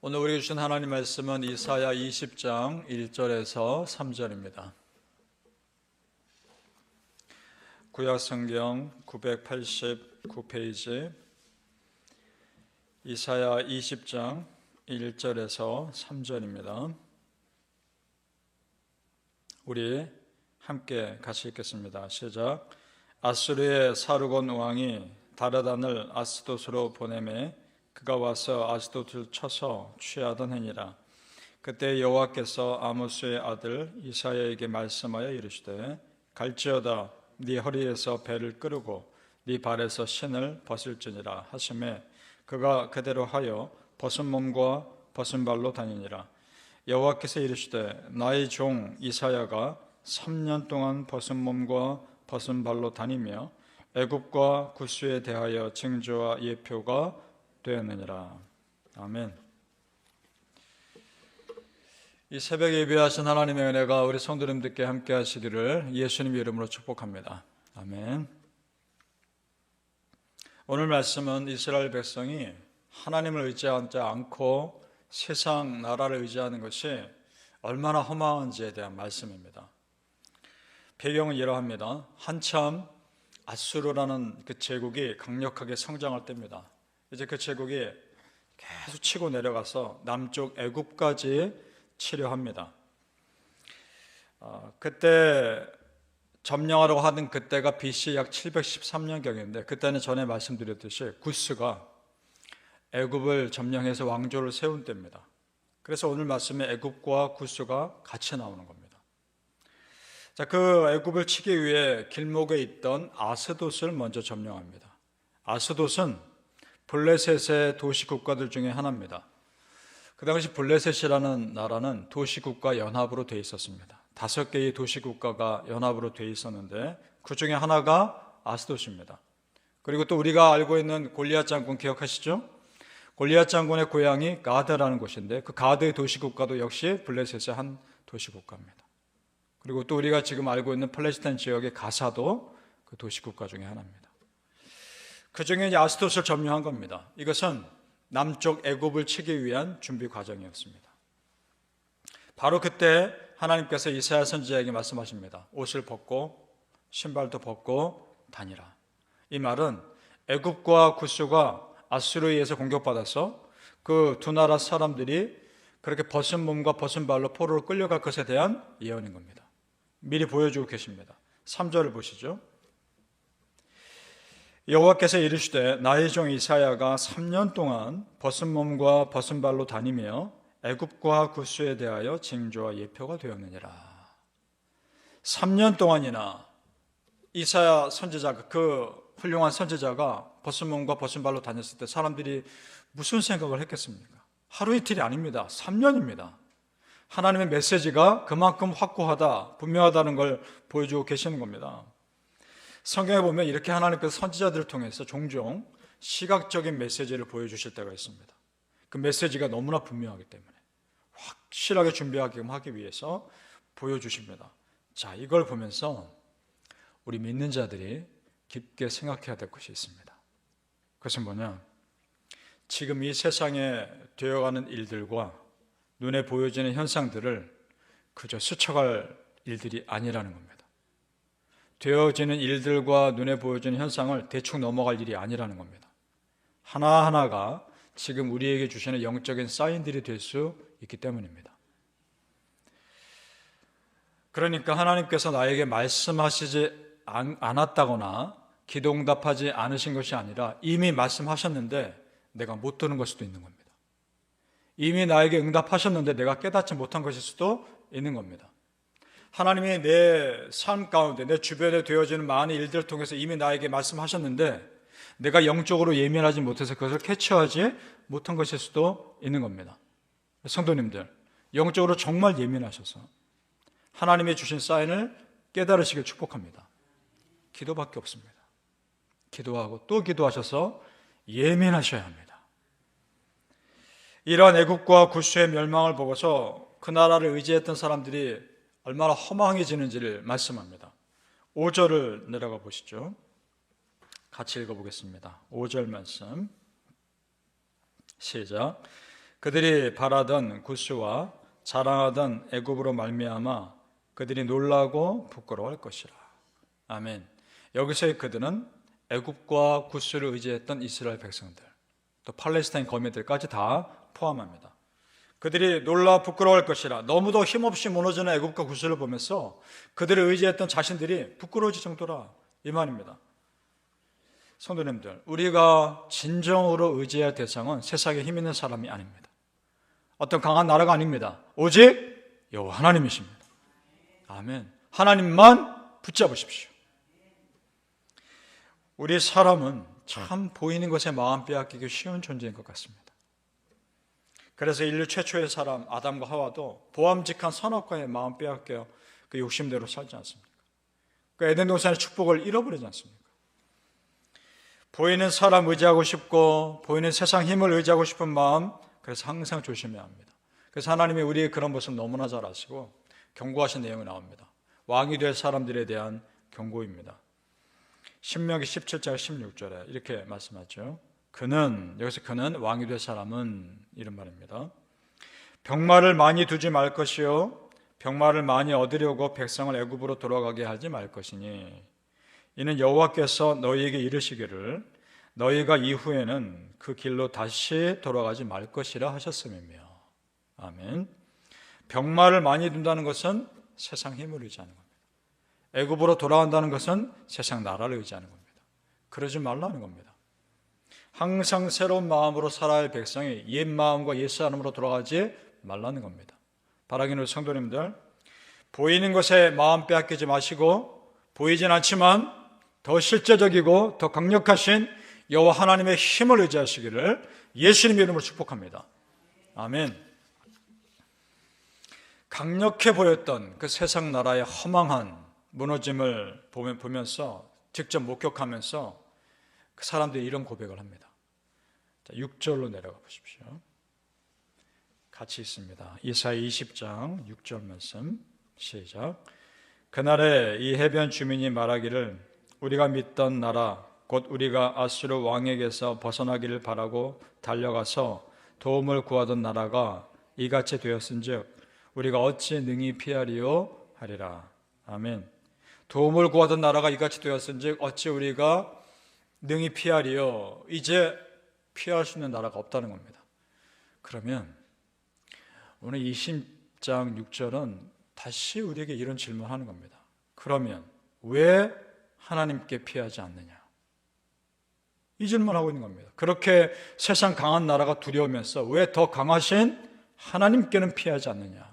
오늘 우리에게 주신 하나님 말씀은 이사야 20장 1절에서 3절입니다. 구약성경 989페이지 이사야 20장 1절에서 3절입니다. 우리 함께 같이 읽겠습니다. 시작. 아수르의 사르곤 왕이 다르단을 아스돗으로 보내매 그가 와서 아스돗을 쳐서 취하던 해니라. 그때 여호와께서 아모스의 아들 이사야에게 말씀하여 이르시되 갈지어다 네 허리에서 배를 끄르고 네 발에서 신을 벗을지니라 하시매 그가 그대로 하여 벗은 몸과 벗은 발로 다니니라. 여호와께서 이르시되 나의 종 이사야가 3년 동안 벗은 몸과 벗은 발로 다니며 애굽과 구스에 대하여 징조와 예표가 되었느니라. 아멘. 이 새벽에 예배하신 하나님의 은혜가 우리 성도님들께 함께 하시기를 예수님의 이름으로 축복합니다. 아멘. 오늘 말씀은 이스라엘 백성이 하나님을 의지하지 않고 세상 나라를 의지하는 것이 얼마나 허망한지에 대한 말씀입니다. 배경은 이러합니다. 한참 아수르라는 그 제국이 강력하게 성장할 때입니다. 이제 그 제국이 계속 치고 내려가서 남쪽 애굽까지 치려 합니다. 그때 점령하려고 하던 그때가 BC 약 713년경인데 그때는 전에 말씀드렸듯이 구스가 애굽을 점령해서 왕조를 세운 때입니다. 그래서 오늘 말씀에 애굽과 구스가 같이 나오는 겁니다. 자, 그 애굽을 치기 위해 길목에 있던 아스돗을 먼저 점령합니다. 아스돗은 블레셋의 도시국가들 중에 하나입니다. 그 당시 블레셋이라는 나라는 도시국가 연합으로 되어 있었습니다. 5개의 도시국가가 연합으로 되어 있었는데 그 중에 하나가 아스돗입니다. 그리고 또 우리가 알고 있는 골리앗 장군 기억하시죠? 골리앗 장군의 고향이 가드라는 곳인데 그 가드의 도시국가도 역시 블레셋의 한 도시국가입니다. 그리고 또 우리가 지금 알고 있는 팔레스타인 지역의 가사도 그 도시국가 중에 하나입니다. 그 중에 이제 아스돗을 점령한 겁니다. 이것은 남쪽 애굽을 치기 위한 준비 과정이었습니다. 바로 그때 하나님께서 이사야 선지자에게 말씀하십니다. 옷을 벗고 신발도 벗고 다니라. 이 말은 애굽과 구스가 아수르에 의해서 공격받아서 그 두 나라 사람들이 그렇게 벗은 몸과 벗은 발로 포로로 끌려갈 것에 대한 예언인 겁니다. 미리 보여주고 계십니다. 3절을 보시죠. 여호와께서 이르시되 나의 종 이사야가 3년 동안 벗은 몸과 벗은 발로 다니며 애굽과 구스에 대하여 징조와 예표가 되었느니라. 3년 동안이나 이사야 선지자가 그 훌륭한 선지자가 벗은 몸과 벗은 발로 다녔을 때 사람들이 무슨 생각을 했겠습니까? 하루 이틀이 아닙니다. 3년입니다. 하나님의 메시지가 그만큼 확고하다, 분명하다는 걸 보여주고 계시는 겁니다. 성경에 보면 이렇게 하나님께서 선지자들을 통해서 종종 시각적인 메시지를 보여주실 때가 있습니다. 그 메시지가 너무나 분명하기 때문에 확실하게 준비하게끔 하기 위해서 보여주십니다. 자, 이걸 보면서 우리 믿는 자들이 깊게 생각해야 될 것이 있습니다. 그것은 뭐냐? 지금 이 세상에 되어가는 일들과 눈에 보여지는 현상들을 그저 스쳐갈 일들이 아니라는 겁니다. 되어지는 일들과 눈에 보여지는 현상을 대충 넘어갈 일이 아니라는 겁니다. 하나하나가 지금 우리에게 주시는 영적인 사인들이 될 수 있기 때문입니다. 그러니까 하나님께서 나에게 말씀하시지 않았다거나 기도응답하지 않으신 것이 아니라 이미 말씀하셨는데 내가 못 들은 것일 수도 있는 겁니다. 이미 나에게 응답하셨는데 내가 깨닫지 못한 것일 수도 있는 겁니다. 하나님이 내 삶 가운데 내 주변에 되어지는 많은 일들을 통해서 이미 나에게 말씀하셨는데 내가 영적으로 예민하지 못해서 그것을 캐치하지 못한 것일 수도 있는 겁니다. 성도님들, 영적으로 정말 예민하셔서 하나님이 주신 사인을 깨달으시길 축복합니다. 기도밖에 없습니다. 기도하고 또 기도하셔서 예민하셔야 합니다. 이러한 애굽과 구스의 멸망을 보고서 그 나라를 의지했던 사람들이 얼마나 허망해지는지를 말씀합니다. 5절을 내려가 보시죠. 같이 읽어보겠습니다. 5절 말씀 시작. 그들이 바라던 구스와 자랑하던 애굽으로 말미암아 그들이 놀라고 부끄러워할 것이라. 아멘. 여기서의 그들은 애굽과 구스를 의지했던 이스라엘 백성들, 또 팔레스타인 거민들까지 다 포함합니다. 그들이 놀라 부끄러워할 것이라. 너무도 힘없이 무너지는 애굽과 구스를 보면서 그들을 의지했던 자신들이 부끄러워질 정도라, 이 말입니다. 성도님들, 우리가 진정으로 의지할 대상은 세상에 힘 있는 사람이 아닙니다. 어떤 강한 나라가 아닙니다. 오직 여호와 하나님이십니다. 아멘. 하나님만 붙잡으십시오. 우리 사람은 참 보이는 것에 마음 빼앗기기 쉬운 존재인 것 같습니다. 그래서 인류 최초의 사람 아담과 하와도 보암직한 선악과에 마음 빼앗겨 그 욕심대로 살지 않습니까? 그 에덴 동산의 축복을 잃어버리지 않습니까? 보이는 사람 의지하고 싶고 보이는 세상 힘을 의지하고 싶은 마음, 그래서 항상 조심해야 합니다. 그래서 하나님이 우리의 그런 모습 너무나 잘 아시고 경고하신 내용이 나옵니다. 왕이 될 사람들에 대한 경고입니다. 신명기 17장 16절에 이렇게 말씀하죠. 여기서 그는 왕이 될 사람은 이런 말입니다. 병마를 많이 두지 말 것이요 병마를 많이 얻으려고 백성을 애굽으로 돌아가게 하지 말 것이니 이는 여호와께서 너희에게 이르시기를 너희가 이후에는 그 길로 다시 돌아가지 말 것이라 하셨음이며. 아멘. 병마를 많이 둔다는 것은 세상 힘을 의지하는 겁니다. 애굽으로 돌아간다는 것은 세상 나라를 의지하는 겁니다. 그러지 말라는 겁니다. 항상 새로운 마음으로 살아야 할 백성이 옛 마음과 옛 사람으로 돌아가지 말라는 겁니다. 바라기는 성도님들, 보이는 것에 마음 빼앗기지 마시고 보이진 않지만 더 실제적이고 더 강력하신 여호와 하나님의 힘을 의지하시기를 예수님 이름으로 축복합니다. 아멘. 강력해 보였던 그 세상 나라의 허망한 무너짐을 보면서 직접 목격하면서 그 사람들이 이런 고백을 합니다. 자, 6절로 내려가 보십시오. 같이 있습니다. 이사야 20장 6절 말씀 시작. 그날에 이 해변 주민이 말하기를 우리가 믿던 나라 곧 우리가 아수르 왕에게서 벗어나기를 바라고 달려가서 도움을 구하던 나라가 이같이 되었은즉 우리가 어찌 능히 피하리요 하리라. 아멘. 도움을 구하던 나라가 이같이 되었은즉 어찌 우리가 능히 피하리요. 이제 피할 수 있는 나라가 없다는 겁니다. 그러면 오늘 20장 6절은 다시 우리에게 이런 질문하는 겁니다. 그러면 왜 하나님께 피하지 않느냐? 이 질문하고 있는 겁니다. 그렇게 세상 강한 나라가 두려우면서 왜 더 강하신 하나님께는 피하지 않느냐?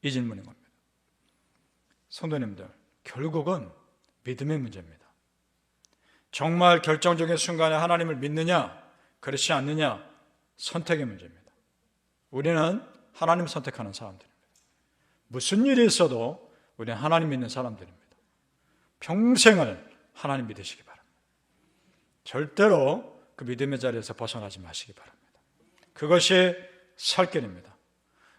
이 질문인 겁니다. 성도님들, 결국은 믿음의 문제입니다. 정말 결정적인 순간에 하나님을 믿느냐, 그렇지 않느냐, 선택의 문제입니다. 우리는 하나님 선택하는 사람들입니다. 무슨 일이 있어도 우리는 하나님 믿는 사람들입니다. 평생을 하나님 믿으시기 바랍니다. 절대로 그 믿음의 자리에서 벗어나지 마시기 바랍니다. 그것이 살 길입니다.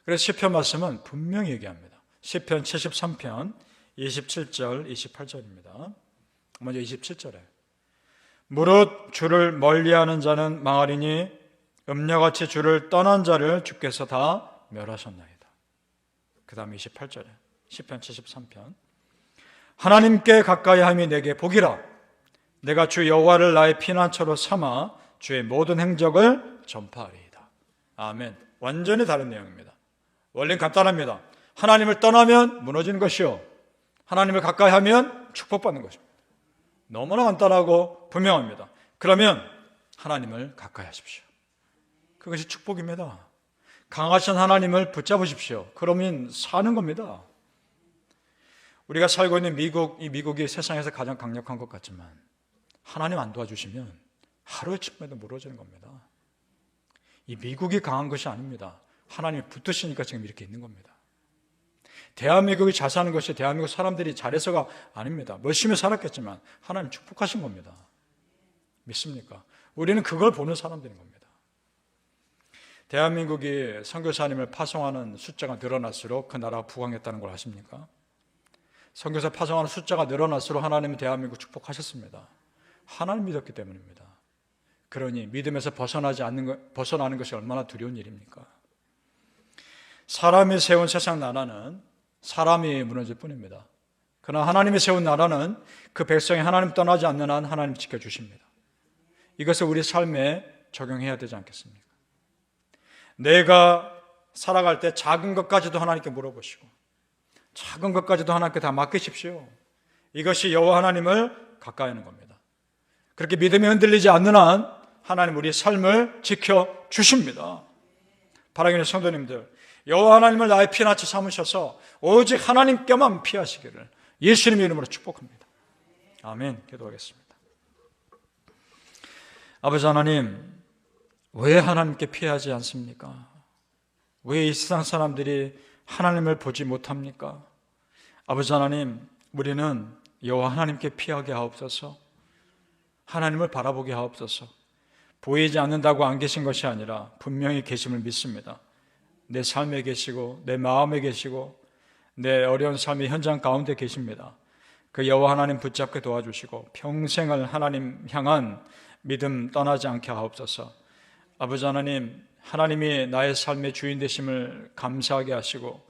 그래서 시편 말씀은 분명히 얘기합니다. 시편 73편 27절 28절입니다. 먼저 27절에 무릇 주를 멀리하는 자는 망하리니 음녀같이 주를 떠난 자를 주께서 다 멸하셨나이다. 그 다음 28절에 시편 73편 하나님께 가까이 함이 내게 복이라. 내가 주 여호와를 나의 피난처로 삼아 주의 모든 행적을 전파하리이다. 아멘. 완전히 다른 내용입니다. 원리는 간단합니다. 하나님을 떠나면 무너지는 것이요 하나님을 가까이 하면 축복받는 것입니다. 너무나 간단하고 분명합니다. 그러면 하나님을 가까이 하십시오. 그것이 축복입니다. 강하신 하나님을 붙잡으십시오. 그러면 사는 겁니다. 우리가 살고 있는 이 미국이 세상에서 가장 강력한 것 같지만 하나님 안 도와주시면 하루아침에도 무너지는 겁니다. 이 미국이 강한 것이 아닙니다. 하나님이 붙으시니까 지금 이렇게 있는 겁니다. 대한민국이 잘 사는 것이 대한민국 사람들이 잘해서가 아닙니다. 열심히 살았겠지만 하나님 축복하신 겁니다. 믿습니까? 우리는 그걸 보는 사람들인 겁니다. 대한민국이 선교사님을 파송하는 숫자가 늘어날수록 그 나라가 부강했다는 걸 아십니까? 선교사 파송하는 숫자가 늘어날수록 하나님은 대한민국 축복하셨습니다. 하나님 믿었기 때문입니다. 그러니 믿음에서 벗어나는 것이 얼마나 두려운 일입니까? 사람이 세운 세상 나라는 사람이 무너질 뿐입니다. 그러나 하나님이 세운 나라는 그 백성이 하나님 떠나지 않는 한 하나님 지켜주십니다. 이것을 우리 삶에 적용해야 되지 않겠습니까? 내가 살아갈 때 작은 것까지도 하나님께 물어보시고 작은 것까지도 하나님께 다 맡기십시오. 이것이 여호와 하나님을 가까이 하는 겁니다. 그렇게 믿음이 흔들리지 않는 한 하나님 우리 삶을 지켜주십니다. 사랑하는 성도님들, 여호와 하나님을 나의 피난처 삼으셔서 오직 하나님께만 피하시기를 예수님의 이름으로 축복합니다. 아멘. 기도하겠습니다. 아버지 하나님, 왜 하나님께 피하지 않습니까? 왜 이 세상 사람들이 하나님을 보지 못합니까? 아버지 하나님, 우리는 여호와 하나님께 피하게 하옵소서. 하나님을 바라보게 하옵소서. 보이지 않는다고 안 계신 것이 아니라 분명히 계심을 믿습니다. 내 삶에 계시고 내 마음에 계시고 내 어려운 삶의 현장 가운데 계십니다. 그 여호와 하나님 붙잡게 도와주시고 평생을 하나님 향한 믿음 떠나지 않게 하옵소서. 아버지 하나님, 하나님이 나의 삶의 주인 되심을 감사하게 하시고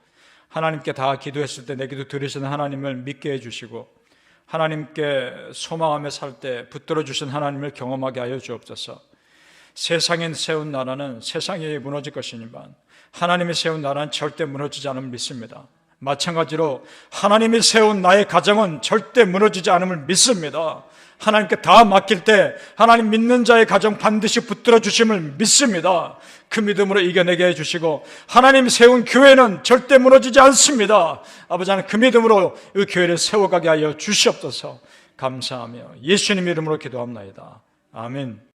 하나님께 다 기도했을 때 내 기도 들으시는 하나님을 믿게 해주시고 하나님께 소망하며 살 때 붙들어 주신 하나님을 경험하게 하여 주옵소서. 세상에 세운 나라는 세상이 무너질 것이니만 하나님이 세운 나라는 절대 무너지지 않음을 믿습니다. 마찬가지로 하나님이 세운 나의 가정은 절대 무너지지 않음을 믿습니다. 하나님께 다 맡길 때 하나님 믿는 자의 가정 반드시 붙들어 주심을 믿습니다. 그 믿음으로 이겨내게 해주시고 하나님이 세운 교회는 절대 무너지지 않습니다. 아버지 하나님, 그 믿음으로 이 교회를 세워가게 하여 주시옵소서. 감사하며 예수님 이름으로 기도합나이다. 아멘.